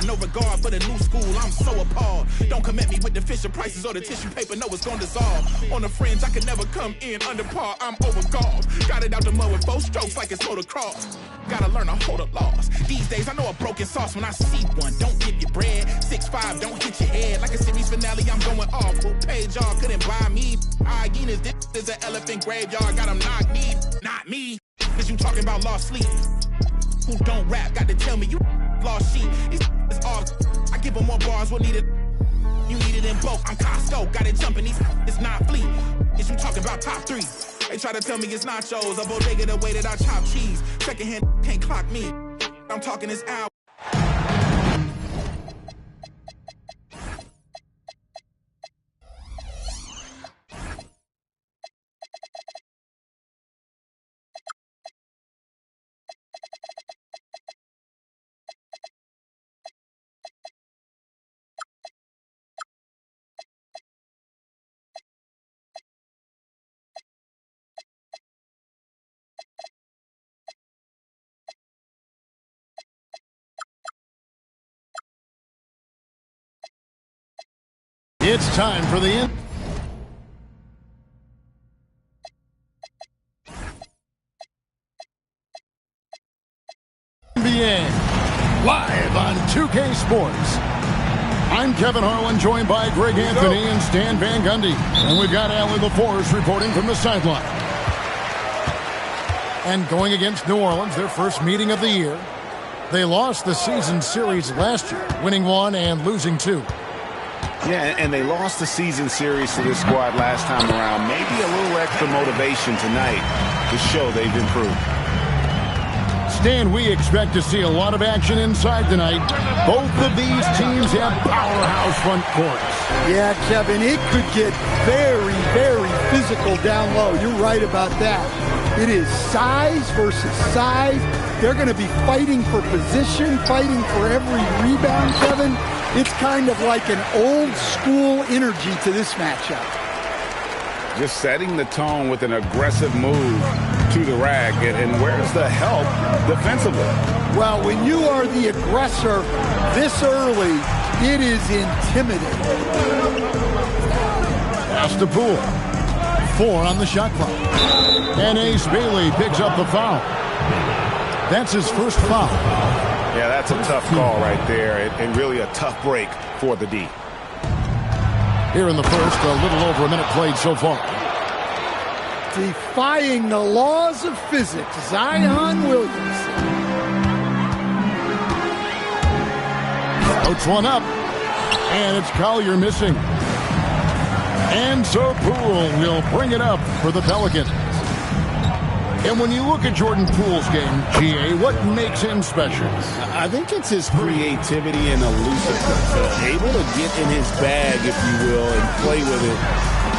got no regard for the new school, I'm so appalled. Don't come at me with the Fisher prices or the tissue paper, no, it's gonna dissolve. On the fringe, I can never come in under par, I'm overgalled. Got it out the mud with 4 strokes like it's motocross. Gotta learn to hold a loss. These days, I know a broken sauce when I see one. Don't give your bread. 6'5", don't hit your head. Like a series finale, I'm going off. Who paid y'all? Couldn't buy me. Hyenas, this is an elephant graveyard. Got them knocked me, not me. Cause you talking about lost sleep. Who don't rap, got to tell me you lost sheep. It's off. I give them more bars, what needed? You need it in bulk. I'm Costco, got it jumping. It's not fleet. Is you talking about top 3? They try to tell me it's nachos, a bodega the way that I chop cheese. Second hand can't clock me. I'm talking this hour. It's time for the NBA live on 2K Sports. I'm Kevin Harlan, joined by Greg Anthony and Stan Van Gundy. And we've got Allie LaForce reporting from the sideline. And going against New Orleans, their first meeting of the year. They lost the season series last year, winning 1 and losing 2. Yeah, and they lost the season series to this squad last time around. Maybe a little extra motivation tonight to show they've improved. Stan, we expect to see a lot of action inside tonight. Both of these teams have powerhouse front courts. Yeah, Kevin, it could get very, very physical down low. You're right about that. It is size versus size. They're going to be fighting for position, fighting for every rebound, Kevin. It's kind of like an old school energy to this matchup. Just setting the tone with an aggressive move to the rack. And where's the help defensively? Well, when you are the aggressor this early, it is intimidating. Pass to Poole. 4 on the shot clock. And Ace Bailey picks up the foul. That's his first foul. Yeah, that's a tough call right there, and really a tough break for the D. Here in the first, a little over a minute played so far. Defying the laws of physics, Zion Williamson. Outs one up, and it's Collier missing. And so Poole will bring it up for the Pelicans. And when you look at Jordan Poole's game, GA, what makes him special? I think it's his creativity and elusiveness. Able to get in his bag, if you will, and play with it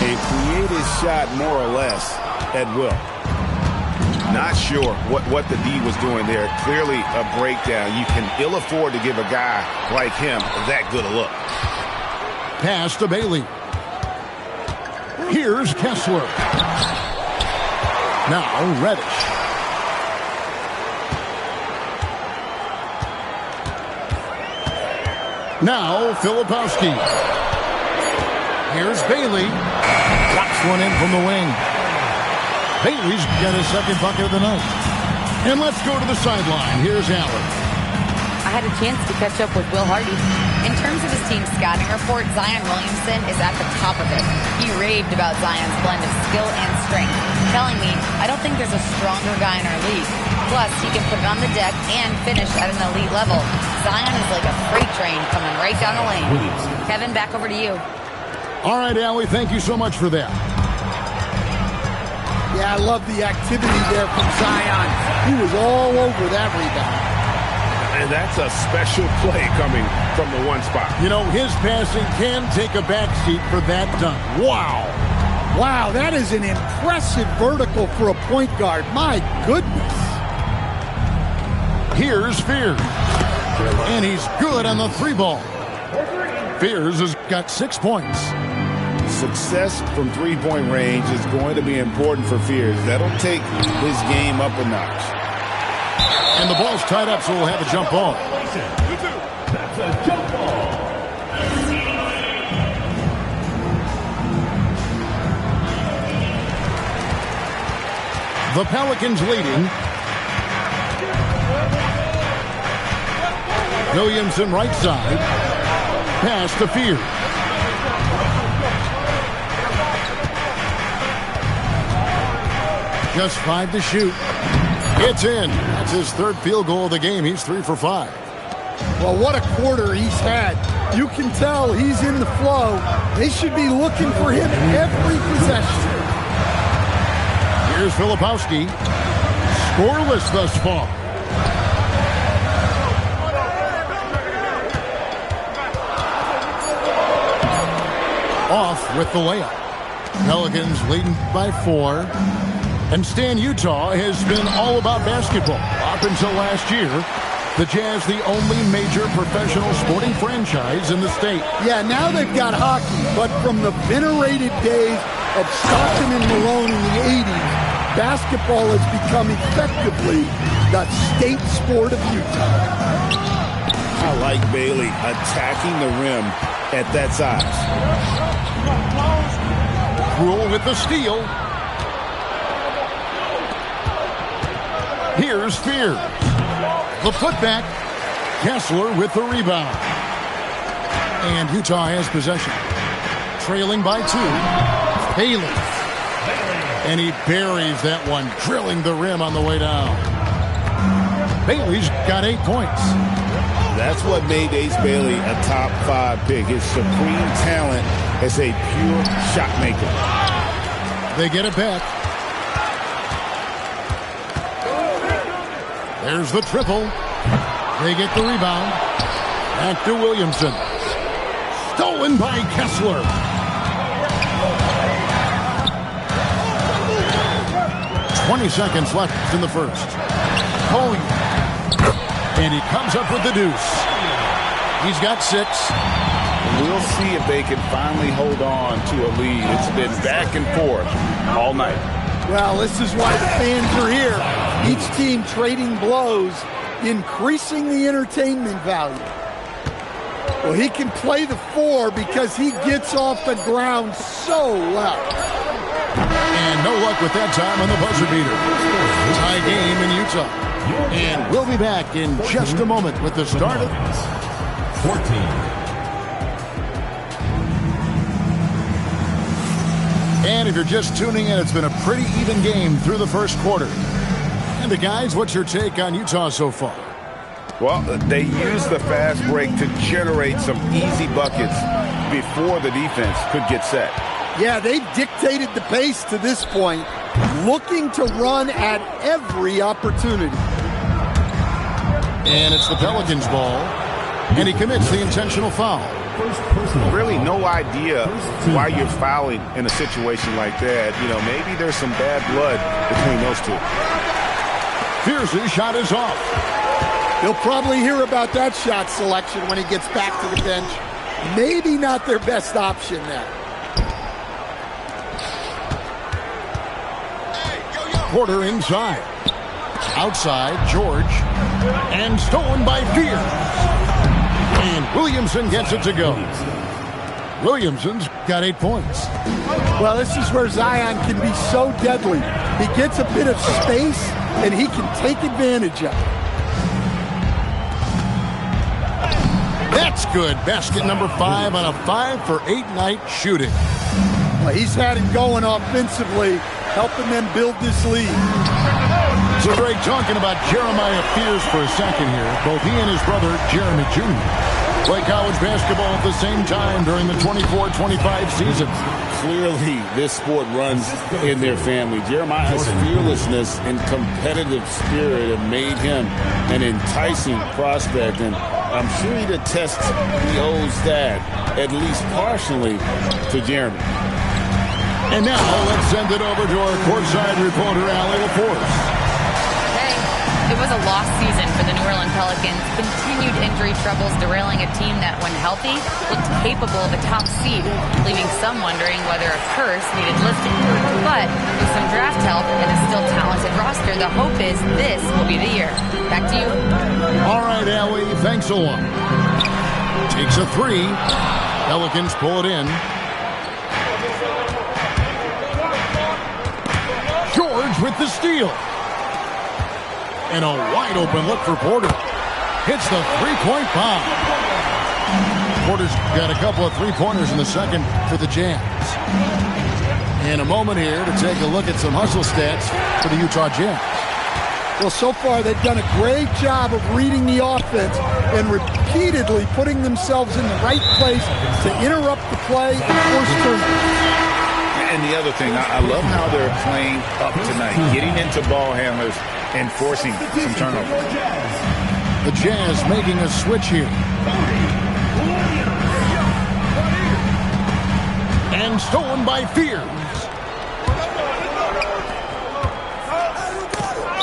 and create his shot more or less at will. Not sure what the D was doing there. Clearly a breakdown. You can ill afford to give a guy like him that good a look. Pass to Bailey. Here's Kessler. Now Reddish. Now Filipowski. Here's Bailey. Drops one in from the wing. Bailey's got his second bucket of the night. And let's go to the sideline. Here's Allen. I had a chance to catch up with Will Hardy. In terms of his team's scouting report, Zion Williamson is at the top of it. He raved about Zion's blend of skill and strength, telling me, I don't think there's a stronger guy in our league. Plus, he can put it on the deck and finish at an elite level. Zion is like a freight train coming right down the lane. Kevin, back over to you. All right, Allie, thank you so much for that. Yeah, I love the activity there from Zion. He was all over that rebound. And that's a special play coming from the one spot. You know, his passing can take a backseat for that dunk. Wow. Wow, that is an impressive vertical for a point guard. My goodness. Here's Fears. And he's good on the 3-ball. Fears has got 6 points. Success from three-point range is going to be important for Fears. That'll take his game up a notch. And the ball's tied up, so we'll have a jump ball. The Pelicans leading. Williamson right side. Pass to Fear. Just 5 to shoot. It's in. That's his third field goal of the game. He's 3 for 5. Well, what a quarter he's had. You can tell he's in the flow. They should be looking for him every possession. Here's Filipowski. Scoreless thus far. Off with the layup. Pelicans leading by 4. And Stan, Utah has been all about basketball up until last year. The Jazz, the only major professional sporting franchise in the state. Yeah, now they've got hockey, but from the venerated days of Stockton and Malone in the 80s, basketball has become effectively the state sport of Utah. I like Bailey attacking the rim at that size. Rule with the steal. Here's Fear. The putback. Kessler with the rebound. And Utah has possession. Trailing by 2. Bailey. And he buries that one, drilling the rim on the way down. Bailey's got 8 points. That's what made Ace Bailey a top 5 pick. His supreme talent as a pure shot maker. They get it back. There's the triple. They get the rebound. Back to Williamson. Stolen by Kessler. "20 seconds left in the first. Coley. And he comes up with the deuce. He's got 6. We'll see if they can finally hold on to a lead. It's been back and forth all night. Well, this is why the fans are here. Each team trading blows, increasing the entertainment value. Well, he can play the 4 because he gets off the ground so well. And no luck with that time on the buzzer beater. Tie game in Utah. And we'll be back in just a moment with the start of 14. And if you're just tuning in, it's been a pretty even game through the first quarter. And the guys, what's your take on Utah so far? Well, they used the fast break to generate some easy buckets before the defense could get set. Yeah, they've dictated the pace to this point, looking to run at every opportunity. And it's the Pelicans' ball. And he commits the intentional foul. Really no idea why you're fouling in a situation like that. You know, maybe there's some bad blood between those two. Fear's shot is off. He'll probably hear about that shot selection when he gets back to the bench. Maybe not their best option there. Porter inside. Outside, George. And stolen by Fear. And Williamson gets it to go. Williamson's got 8 points. Well, this is where Zion can be so deadly. He gets a bit of space, and he can take advantage of it. That's good. Basket number 5 on a 5 for 8 night shooting. Well, he's had it going offensively, helping them build this lead. So, Greg, talking about Jeremiah Fears for a second here. Both he and his brother, Jeremy Jr., play college basketball at the same time during the 24-25 season. Clearly, this sport runs in their family. Jeremiah's fearlessness and competitive spirit have made him an enticing prospect, and I'm sure he'd attest he owes that, at least partially, to Jeremy. And now, let's send it over to our courtside reporter, Allie LaForce. It was a lost season for the New Orleans Pelicans. Continued injury troubles derailing a team that, when healthy, looked capable of a top seed, leaving some wondering whether a curse needed lifting. But with some draft help and a still talented roster, the hope is this will be the year. Back to you. All right, Allie, thanks a lot. Takes a 3. Pelicans pull it in. George with with the steal. And a wide open look for Porter. Hits the three-point bomb. Porter's got a couple of three-pointers in the second for the Jazz. In a moment here to take a look at some hustle stats for the Utah Jazz. Well, so far they've done a great job of reading the offense and repeatedly putting themselves in the right place to interrupt the play and force turnovers. And the other thing, I love how they're playing up tonight, getting into ball handlers and forcing some turnovers. The Jazz making a switch here. And stolen by Fears.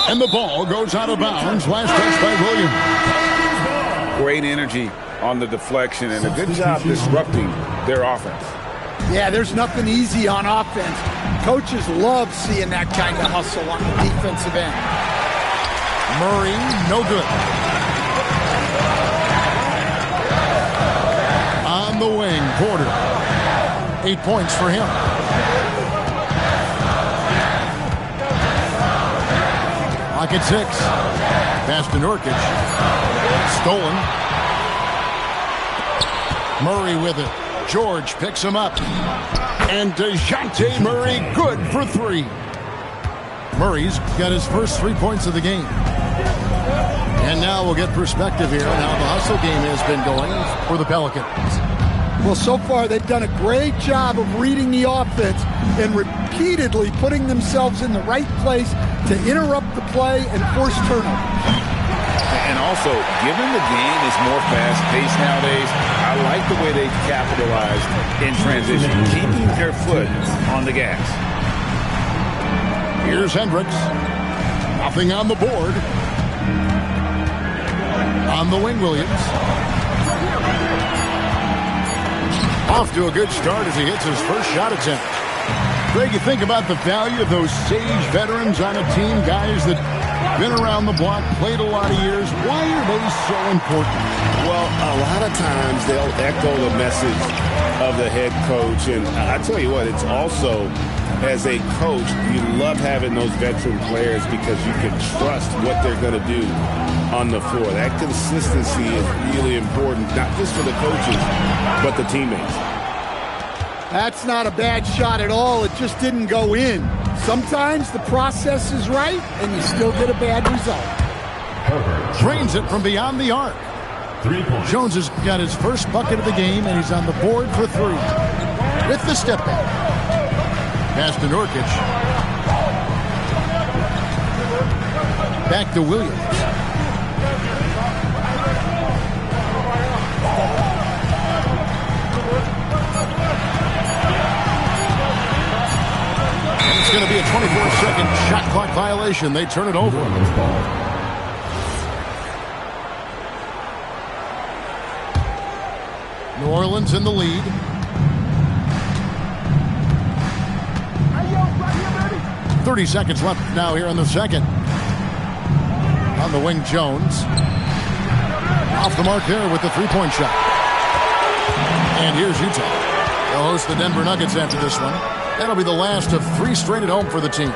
And the ball goes out of bounds. Last touch by Williams. Great energy on the deflection and a good job disrupting their offense. Yeah, there's nothing easy on offense. Coaches love seeing that kind of hustle on the defensive end. Murray, no good. On the wing, Porter. 8 points for him. Clock at 6. Pass to Nurkic. Stolen. Murray with it. George picks him up. And DeJounte Murray good for 3. Murray's got his first 3 points of the game. And now we'll get perspective here on how the hustle game has been going for the Pelicans. Well, so far they've done a great job of reading the offense and repeatedly putting themselves in the right place to interrupt the play and force turnovers. And also, given the game is more fast-paced nowadays, I like the way they've capitalized in transition, keeping their foot on the gas. Here's Hendricks. Nothing on the board. On the wing, Williams. Off to a good start as he hits his first shot attempt. Greg, you think about the value of those sage veterans on a team, guys that been around the block, played a lot of years. Why are they so important? Well, a lot of times they'll echo the message of the head coach. And I tell you what, it's also, as a coach, you love having those veteran players because you can trust what they're going to do on the floor. That consistency is really important, not just for the coaches, but the teammates. That's not a bad shot at all. It just didn't go in. Sometimes the process is right, and you still get a bad result. Drains it from beyond the arc. 3 points. Jones has got his first bucket of the game, and he's on the board for 3. With the step back. Pass to Nurkic. Back to Williams. It's going to be a 24-second shot clock violation. They turn it over. New Orleans in the lead. Hey, 30 seconds left now here in the second. On the wing, Jones. Off the mark there with the three-point shot. And here's Utah. They'll host the Denver Nuggets after this one. That'll be the last of 3 straight at home for the team.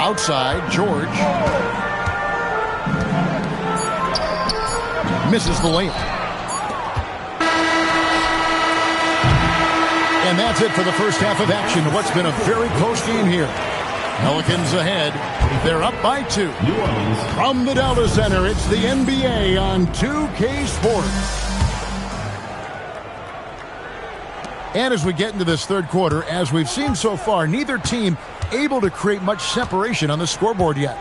Outside, George. Misses the layup. And that's it for the first half of action. What's been a very close game here. Pelicans ahead. They're up by 2. From the Delta Center, it's the NBA on 2K Sports. And as we get into this third quarter, as we've seen so far, neither team able to create much separation on the scoreboard yet.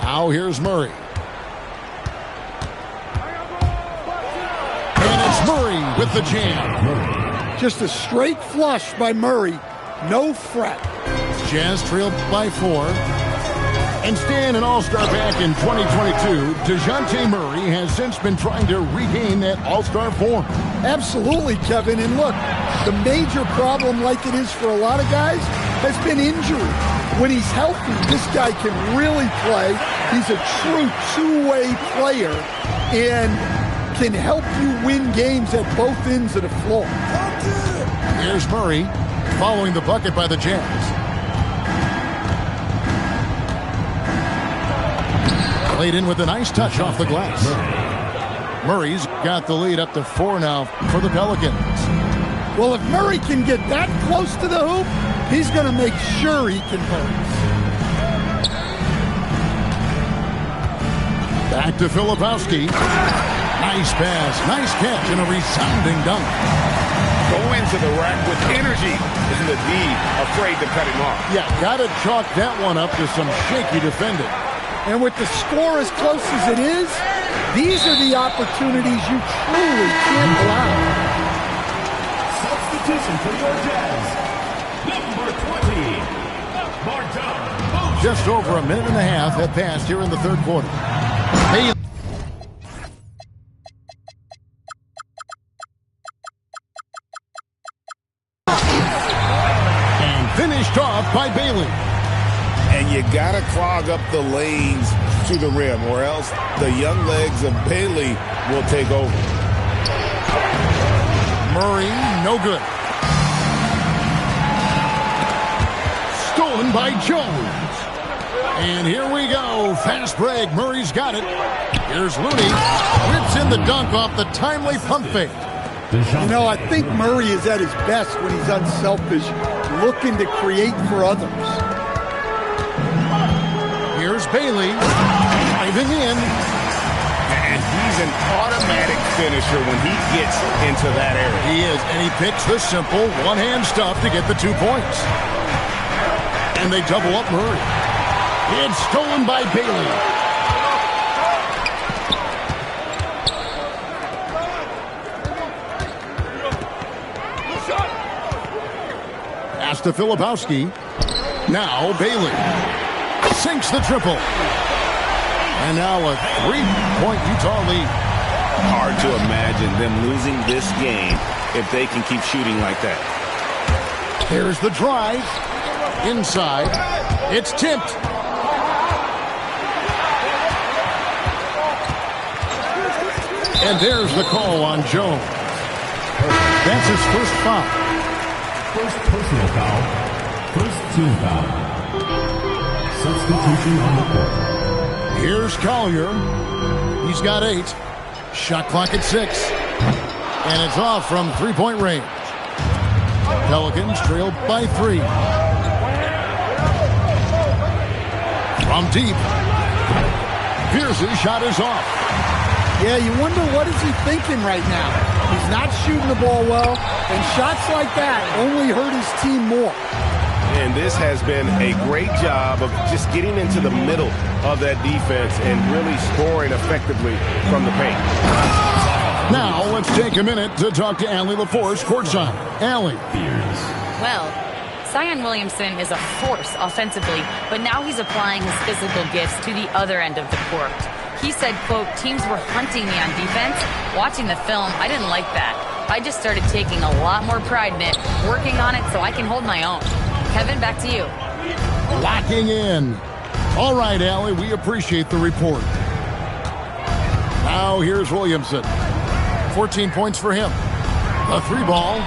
Now here's Murray. And it's Murray with the jam. just a straight flush by Murray. No fret. Jazz trailed by 4. And staying an All-Star back in 2022, DeJounte Murray has since been trying to regain that All-Star form. Absolutely, Kevin. And look, the major problem, like it is for a lot of guys, has been injury. When he's healthy, this guy can really play. He's a true two-way player and can help you win games at both ends of the floor. Here's Murray. following the bucket by the Jazz. Laid in with a nice touch off the glass. Murray's got the lead up to 4 now for the Pelicans. Well, if Murray can get that close to the hoop, he's going to make sure he converts. Back to Filipowski. Nice pass, nice catch, and a resounding dunk. Go into the rack with energy. Isn't the D afraid to cut him off? Yeah, got to chalk that one up to some shaky defending. And with the score as close as it is, these are the opportunities you truly can't allow. Substitution for your Jazz. Number 20, Martin. Just over a minute and a half have passed here in the third quarter. Bailey. And finished off by Bailey. And you got to clog up the lanes to the rim, or else the young legs of Bailey will take over. Murray, no good. Stolen by Jones. And here we go. Fast break. Murray's got it. Here's Looney. Rips in the dunk off the timely pump fake. You know, I think Murray is at his best when he's unselfish, looking to create for others. Here's Bailey, diving in. And he's an automatic finisher when he gets into that area. He is, and he picks the simple one-hand stuff to get the 2 points. And they double up Murray. It's stolen by Bailey. Pass to Filipowski. Now Bailey. Sinks the triple. And now a 3-point Utah lead. Hard to imagine them losing this game if they can keep shooting like that. Here's the drive. Inside. It's tipped. And there's the call on Jones. That's his first foul. First personal foul. First team foul. Substitution on the court. Here's Collier. He's got 8. Shot clock at 6. And it's off from 3-point range. Pelicans trail by 3. From deep. Pierce's shot is off. Yeah, you wonder what is he thinking right now. He's not shooting the ball well, and shots like that only hurt his team more. And this has been a great job of just getting into the middle of that defense and really scoring effectively from the paint. Now let's take a minute to talk to Allie LaForce courtside. Allie. Well, Zion Williamson is a force offensively, but now he's applying his physical gifts to the other end of the court. He said, quote, teams were hunting me on defense. Watching the film, I didn't like that. I just started taking a lot more pride in it, working on it so I can hold my own. Kevin, back to you. Locking in. All right, Allie, we appreciate the report. Now here's Williamson. 14 points for him. The 3-ball.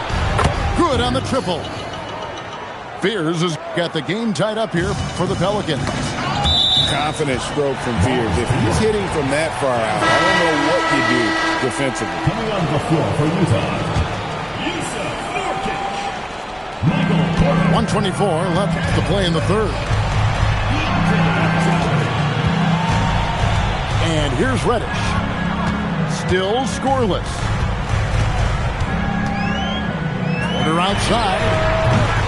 Good on the triple. Fears has got the game tied up here for the Pelicans. Confident stroke from Fears. If he's hitting from that far out, I don't know what you do defensively. Coming on the floor for Utah. 124 left to play in the third. And here's Reddish. Still scoreless. Porter outside.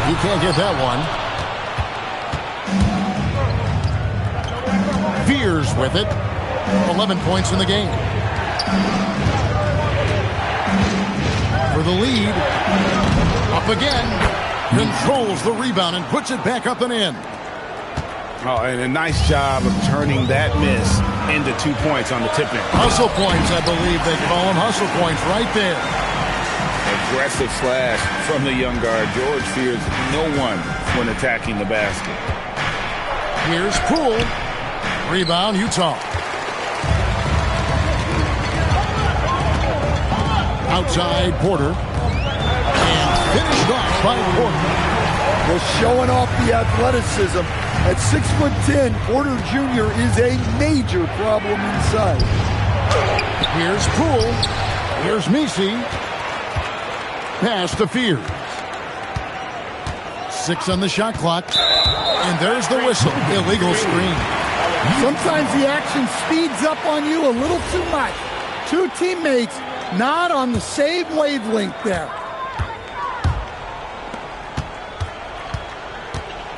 He can't get that one. Fears with it. 11 points in the game. For the lead. Up again. Controls the rebound and puts it back up and in. Oh, and a nice job of turning that miss into 2 points on the tip-in. Hustle points, I believe they call them. Hustle points right there. Aggressive slash from the young guard. George fears no one when attacking the basket. Here's Poole. Rebound, Utah. Outside, Porter. And finished off by Porter. Well, showing off the athleticism. At 6'10", Porter Jr. is a major problem inside. Here's Poole. Here's Messi. Pass to Fears. 6 on the shot clock. And there's the whistle. Illegal screen. Sometimes the action speeds up on you a little too much. Two teammates not on the same wavelength there.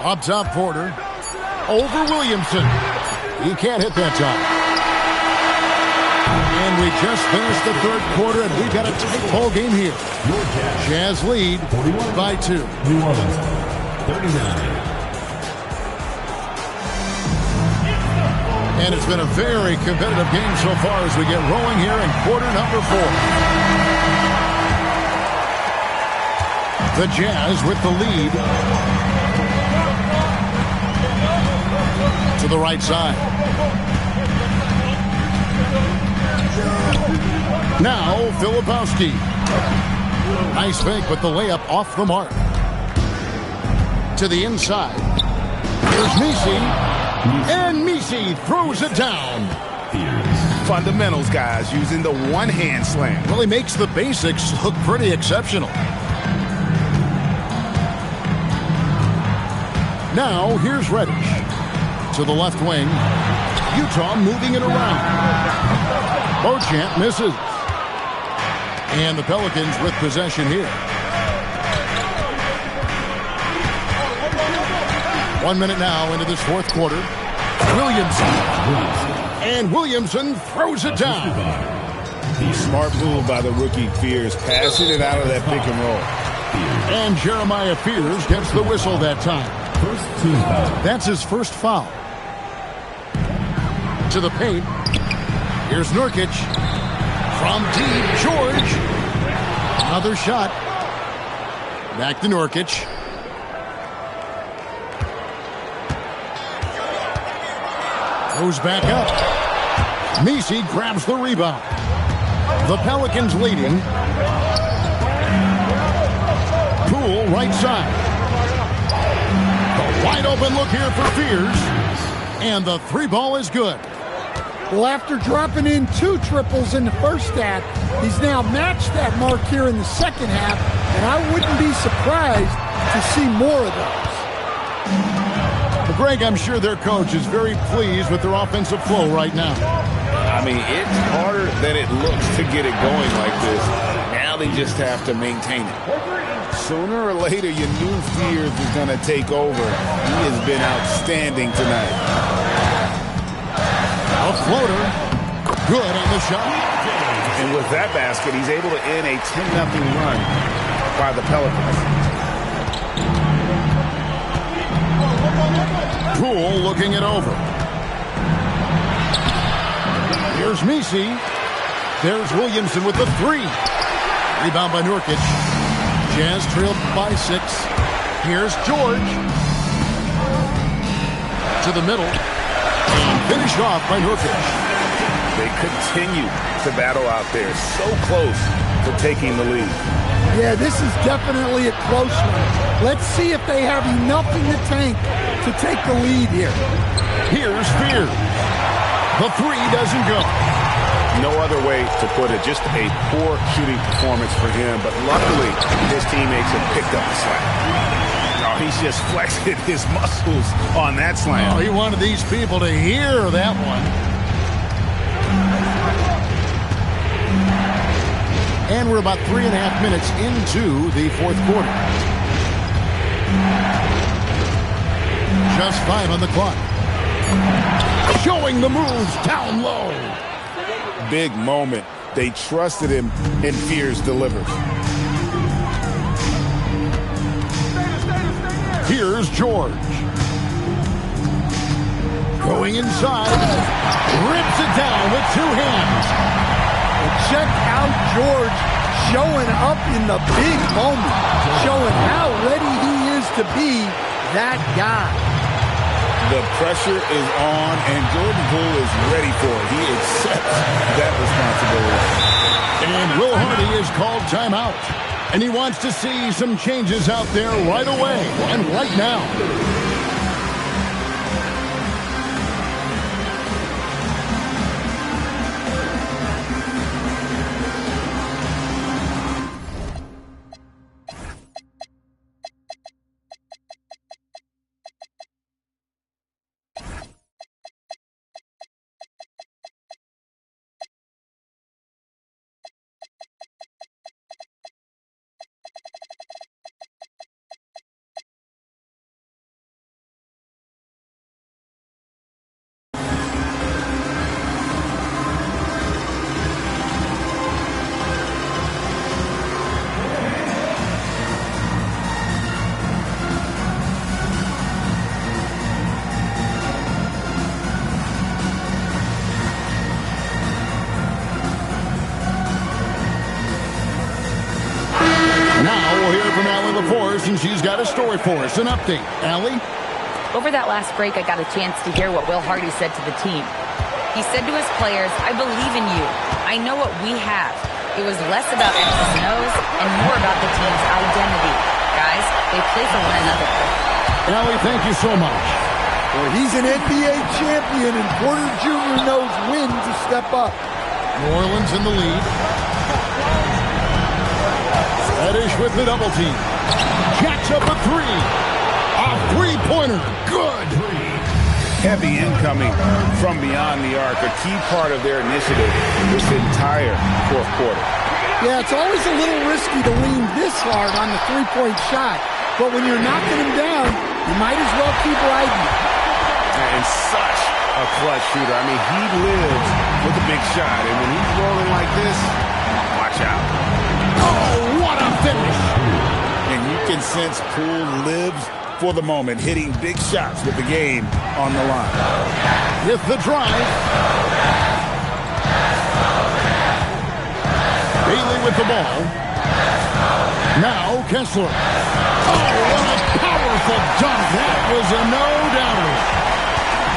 Up top, Porter. Over Williamson. He can't hit that time. And we just finished the third quarter, and we've got a tight ball game here. Jazz lead by 2. New Orleans, 39. And it's been a very competitive game so far as we get rolling here in quarter number 4. The Jazz with the lead. To the right side. Now, Filipowski. Nice fake, but the layup off the mark. To the inside. Here's Messi. And Messi throws it down. Fundamentals, guys, using the one-hand slam. Well, he makes the basics look pretty exceptional. Now, here's Reddish. To the left wing. Utah moving it around. Beauchamp misses. And the Pelicans with possession here. 1 minute now into this fourth quarter. Williamson. And Williamson throws it down. Smart move by the rookie Fears, passing it out of that pick and roll. And Jeremiah Fears gets the whistle that time. First team foul. That's his first foul. To the paint. Here's Nurkic. From deep, George. Another shot. Back to Nurkic. Goes back up. Messi grabs the rebound. The Pelicans leading. Poole right side. A wide open look here for Fears. And the 3 ball is good. Well, after dropping in 2 triples in the first half, he's now matched that mark here in the second half, and I wouldn't be surprised to see more of those. Well, Greg, I'm sure their coach is very pleased with their offensive flow right now. I mean, it's harder than it looks to get it going like this. Now they just have to maintain it. Sooner or later, you knew Fears was going to take over. He has been outstanding tonight. A floater. Good on the shot. And with that basket, he's able to end a 10-0 run by the Pelicans. Poole looking it over. Here's Messi. There's Williamson with the 3. Rebound by Nurkic. Jazz trailed by 6. Here's George. To the middle. And finished off by Nurkic. They continue to battle out there. So close to taking the lead. Yeah, this is definitely a close one. Let's see if they have enough in the tank to take the lead here. Here's Fears. The 3 doesn't go. No other way to put it. Just a poor shooting performance for him. But luckily, his teammates have picked up the slack. Oh, he's just flexing his muscles on that slam. Oh, he wanted these people to hear that one. And we're about 3.5 minutes into the fourth quarter. Just 5 on the clock. Showing the moves down low. Big moment. They trusted him, and Fears delivers. Here's George. Going inside. Rips it down with 2 hands. Check out George showing up in the big moment, showing how ready he is to be that guy. The pressure is on, and Jordan Poole is ready for it. He accepts that responsibility. And Will Hardy is called timeout. And he wants to see some changes out there right away and right now. And she's got a story for us, an update. Allie? Over that last break, I got a chance to hear what Will Hardy said to the team. He said to his players, I believe in you. I know what we have. It was less about X's and O's and more about the team's identity. Guys, they play for one another. Allie, thank you so much. Well, he's an NBA champion, and Porter Jr. knows when to step up. New Orleans in the lead. Reddish with the double team. Jacks up a three. A three-pointer. Good. Heavy incoming from beyond the arc. A key part of their initiative this entire fourth quarter. Yeah, it's always a little risky to lean this hard on the three-point shot. But when you're knocking him down, you might as well keep riding. And such a clutch shooter. I mean, he lives with a big shot. And when he's rolling like this, watch out. Oh, what a finish. And you can sense Poole lives for the moment, hitting big shots with the game on the line. With the drive. Bailey with the ball. Now Kessler. Oh, what a powerful dunk. That was a no-doubter.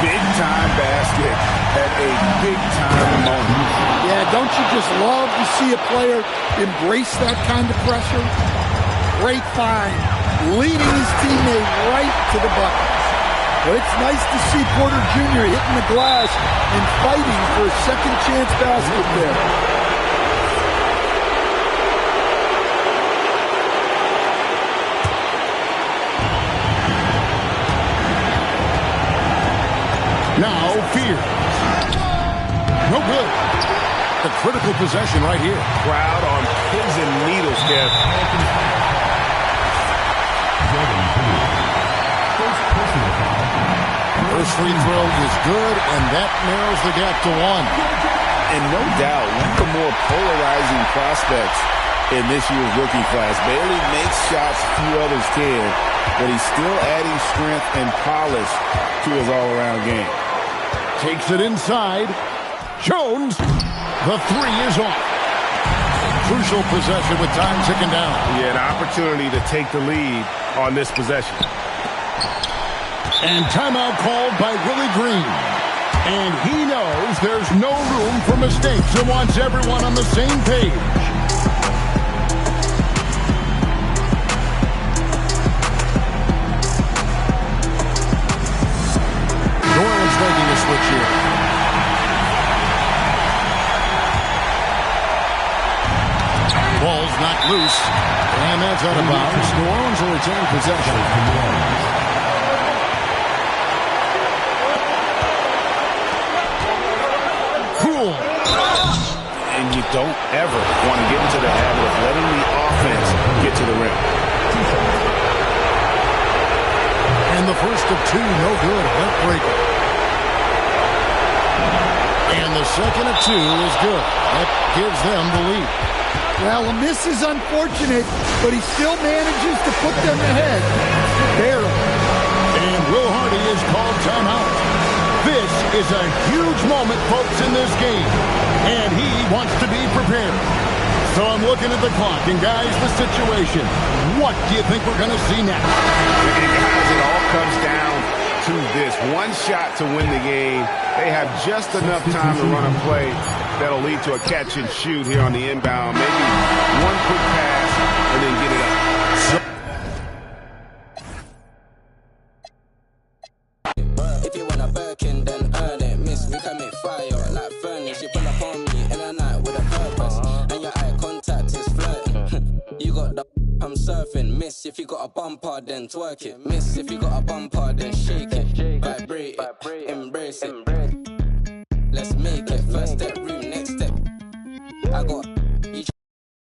Big-time basket at a big-time moment. Yeah, don't you just love to see a player embrace that kind of pressure? Great find, leading his teammate right to the bucket. But it's nice to see Porter Jr. hitting the glass and fighting for a second chance basket there. Now Fears. No good. The critical possession right here. Crowd on pins and needles, Kev. First free throw is good, and that narrows the gap to one. And no doubt, one of the more polarizing prospects in this year's rookie class. Bailey makes shots few others can, but he's still adding strength and polish to his all-around game. Takes it inside. Jones, the three is off. Crucial possession with time ticking down. Yeah, an opportunity to take the lead on this possession. And timeout called by Willie Green. And he knows there's no room for mistakes and wants everyone on the same page. New Orleans making a switch here. Ball's not loose. And that's out of bounds. New Orleans will retain possession. And you don't ever want to get into the habit of letting the offense get to the rim. And the first of two, no good. Heartbreaker. And the second of two is good. That gives them the lead. Well, a miss is unfortunate, but he still manages to put them ahead. Barely. And Will Hardy is called timeout. This is a huge moment, folks, in this game. And he wants to be prepared. So I'm looking at the clock. And, guys, the situation. What do you think we're going to see next? And, guys, it all comes down to this. One shot to win the game. They have just enough time to run a play That'll lead to a catch and shoot here on the inbound. Maybe one quick pass and then get it up. If you want a Birkin, then earn it. Miss, we can make fire like furnace. You pull up on me in a night with a purpose, and your eye contact is flirting. You got the I'm surfing. Miss, if you got a bumper, then twerk it. Miss, if you got a bumper,